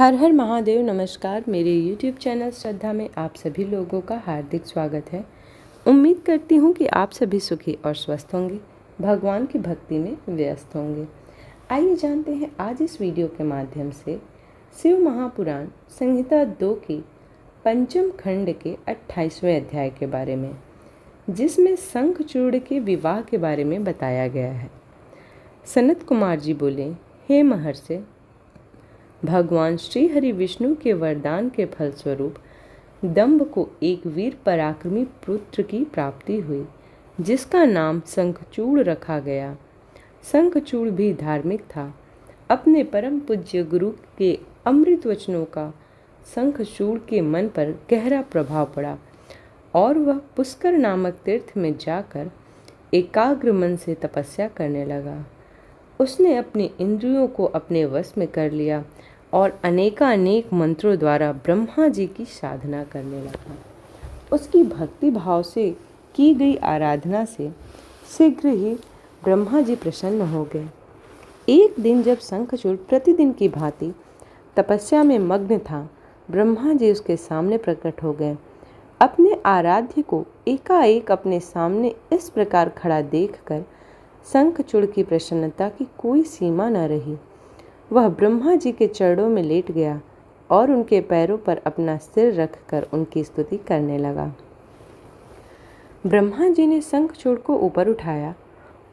हर हर महादेव। नमस्कार। मेरे YouTube channel श्रद्धा में आप सभी लोगों का हार्दिक स्वागत है। उम्मीद करती हूँ कि आप सभी सुखी और स्वस्थ होंगे, भगवान की भक्ति में व्यस्त होंगे। आइए जानते हैं आज इस वीडियो के माध्यम से शिव महापुराण संहिता 2 की पंचम खंड के 28वें अध्याय के बारे में, जिसमें शंखचूड़ के विवाह के बारे में बताया गया है। सनत कुमार जी बोले, हे महर्षि, भगवान श्री हरि विष्णु के वरदान के फलस्वरूप दंभ को एक वीर पराक्रमी पुत्र की प्राप्ति हुई, जिसका नाम शंखचूड़ रखा गया। शंखचूड़ भी धार्मिक था। अपने परम पूज्य गुरु के अमृत वचनों का शंखचूड़ के मन पर गहरा प्रभाव पड़ा और वह पुष्कर नामक तीर्थ में जाकर एकाग्र मन से तपस्या करने लगा। उसने अपनी इंद्रियों को अपने वश में कर लिया और अनेकानेक मंत्रों द्वारा ब्रह्मा जी की साधना करने लगा। उसकी भक्ति भाव से की गई आराधना से शीघ्र ही ब्रह्मा जी प्रसन्न हो गए। एक दिन जब शंखचूड़ प्रतिदिन की भांति तपस्या में मग्न था, ब्रह्मा जी उसके सामने प्रकट हो गए। अपने आराध्य को एकाएक अपने सामने इस प्रकार खड़ा देखकर शंखचूड़ की प्रसन्नता की कोई सीमा न रही। वह ब्रह्मा जी के चरणों में लेट गया और उनके पैरों पर अपना सिर रखकर उनकी स्तुति करने लगा। ब्रह्मा जी ने शंखचूड़ को ऊपर उठाया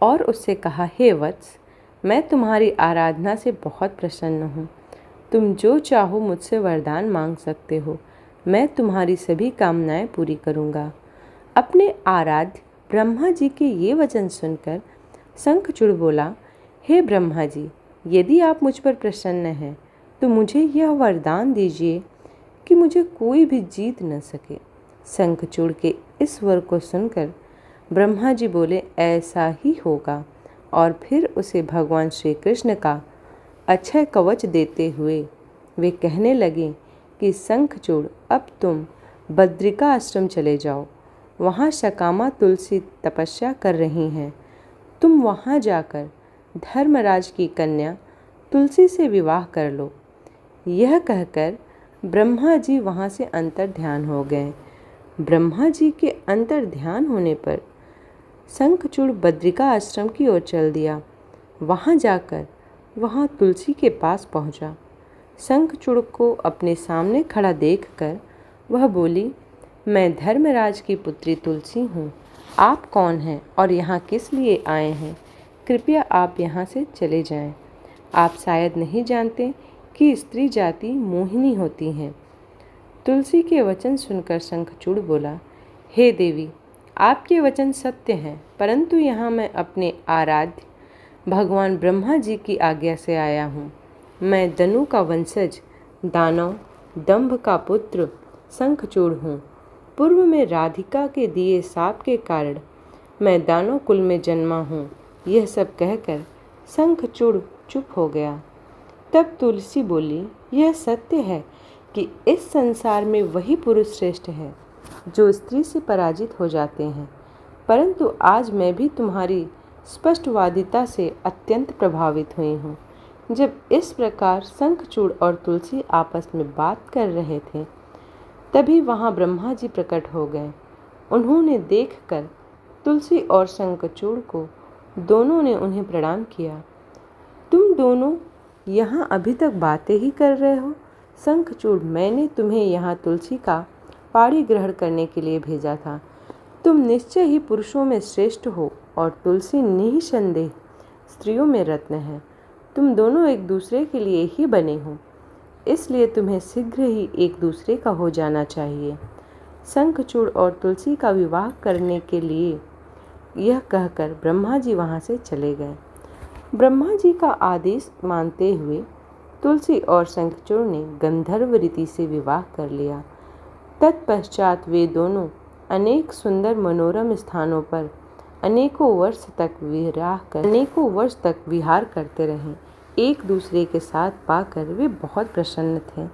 और उससे कहा, हे वत्स, मैं तुम्हारी आराधना से बहुत प्रसन्न हूँ। तुम जो चाहो मुझसे वरदान मांग सकते हो। मैं तुम्हारी सभी कामनाएं पूरी करूँगा। अपने आराध्य ब्रह्मा जी के ये वचन सुनकर शंखचूड़ बोला, हे ब्रह्मा जी, यदि आप मुझ पर प्रसन्न हैं तो मुझे यह वरदान दीजिए कि मुझे कोई भी जीत न सके। शंखचूड़ के इस वर को सुनकर ब्रह्मा जी बोले, ऐसा ही होगा। और फिर उसे भगवान श्री कृष्ण का अक्षय कवच देते हुए वे कहने लगे कि शंखचूड़, अब तुम बद्रिका आश्रम चले जाओ। वहाँ शकामा तुलसी तपस्या कर रही हैं। तुम वहाँ जाकर धर्मराज की कन्या तुलसी से विवाह कर लो। यह कहकर ब्रह्मा जी वहाँ से अंतर ध्यान हो गए। ब्रह्मा जी के अंतर ध्यान होने पर शंखचूड़ बद्रिका आश्रम की ओर चल दिया। वहाँ जाकर वहाँ तुलसी के पास पहुँचा। शंखचूड़ को अपने सामने खड़ा देखकर वह बोली, मैं धर्मराज की पुत्री तुलसी हूँ। आप कौन हैं और यहाँ किस लिए आए हैं? कृपया आप यहाँ से चले जाएं। आप शायद नहीं जानते कि स्त्री जाति मोहिनी होती हैं। तुलसी के वचन सुनकर शंखचूड़ बोला, हे देवी, आपके वचन सत्य हैं, परंतु यहाँ मैं अपने आराध्य भगवान ब्रह्मा जी की आज्ञा से आया हूँ। मैं दनु का वंशज, दानव दंभ का पुत्र शंखचूड़ हूँ। पूर्व में राधिका के दिए शाप के कारण मैं दानव कुल में जन्मा हूँ। यह सब कहकर शंखचूड़ चुप हो गया। तब तुलसी बोली, यह सत्य है कि इस संसार में वही पुरुष श्रेष्ठ है जो स्त्री से पराजित हो जाते हैं, परंतु आज मैं भी तुम्हारी स्पष्टवादिता से अत्यंत प्रभावित हुई हूँ। जब इस प्रकार शंखचूड़ और तुलसी आपस में बात कर रहे थे, तभी वहाँ ब्रह्मा जी प्रकट हो गए। उन्होंने देखकर तुलसी और शंखचूड़ को दोनों ने उन्हें प्रणाम किया। तुम दोनों यहाँ अभी तक बातें ही कर रहे हो? शंखचूड़, मैंने तुम्हें यहाँ तुलसी का पाणी ग्रहण करने के लिए भेजा था। तुम निश्चय ही पुरुषों में श्रेष्ठ हो और तुलसी निःसंदेह स्त्रियों में रत्न है। तुम दोनों एक दूसरे के लिए ही बने हो, इसलिए तुम्हें शीघ्र ही एक दूसरे का हो जाना चाहिए। शंखचूड़ और तुलसी का विवाह करने के लिए यह कहकर ब्रह्मा जी वहाँ से चले गए। ब्रह्मा जी का आदेश मानते हुए तुलसी और शंखचूड़ ने गंधर्व रीति से विवाह कर लिया। तत्पश्चात वे दोनों अनेक सुंदर मनोरम स्थानों पर अनेकों वर्ष तक विहार करते रहे। एक दूसरे के साथ पाकर वे बहुत प्रसन्न थे।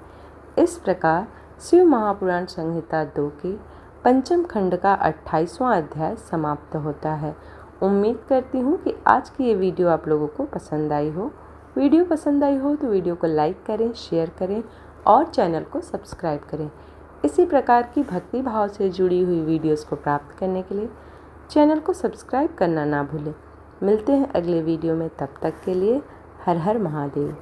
इस प्रकार शिव महापुराण संहिता 2 के पंचम खंड का 28वां अध्याय समाप्त होता है। उम्मीद करती हूँ कि आज की ये वीडियो आप लोगों को पसंद आई हो। वीडियो पसंद आई हो तो वीडियो को लाइक करें, शेयर करें और चैनल को सब्सक्राइब करें। इसी प्रकार की भक्ति भाव से जुड़ी हुई वीडियोस को प्राप्त करने के लिए चैनल को सब्सक्राइब करना ना भूलें। मिलते हैं अगले वीडियो में, तब तक के लिए हर हर महादेव।